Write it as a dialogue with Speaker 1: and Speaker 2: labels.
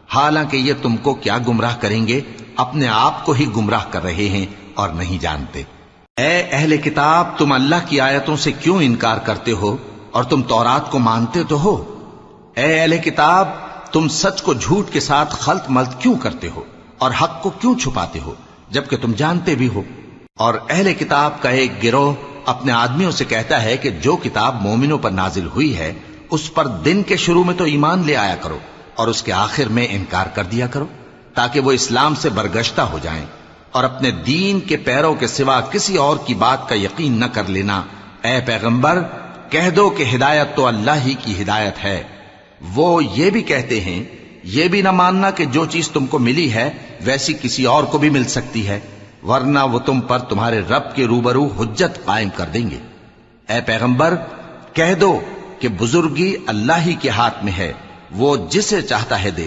Speaker 1: حالانکہ یہ تم کو کیا گمراہ کریں گے، اپنے آپ کو ہی گمراہ کر رہے ہیں اور نہیں جانتے۔ اے اہل کتاب، تم اللہ کی آیتوں سے کیوں انکار کرتے ہو اور تم تورات کو مانتے تو ہو؟ اے اہل کتاب، تم سچ کو جھوٹ کے ساتھ خلط ملط کیوں کرتے ہو اور حق کو کیوں چھپاتے ہو جبکہ تم جانتے بھی ہو؟ اور اہل کتاب کا ایک گروہ اپنے آدمیوں سے کہتا ہے کہ جو کتاب مومنوں پر نازل ہوئی ہے اس پر دن کے شروع میں تو ایمان لے آیا کرو اور اس کے آخر میں انکار کر دیا کرو، تاکہ وہ اسلام سے برگشتہ ہو جائیں، اور اپنے دین کے پیروں کے سوا کسی اور کی بات کا یقین نہ کر لینا۔ اے پیغمبر، کہہ دو کہ ہدایت تو اللہ ہی کی ہدایت ہے۔ وہ یہ بھی کہتے ہیں، یہ بھی نہ ماننا کہ جو چیز تم کو ملی ہے ویسی کسی اور کو بھی مل سکتی ہے، ورنہ وہ تم پر تمہارے رب کے روبرو حجت قائم کر دیں گے۔ اے پیغمبر، کہہ دو کہ بزرگی اللہ ہی کے ہاتھ میں ہے، وہ جسے چاہتا ہے دے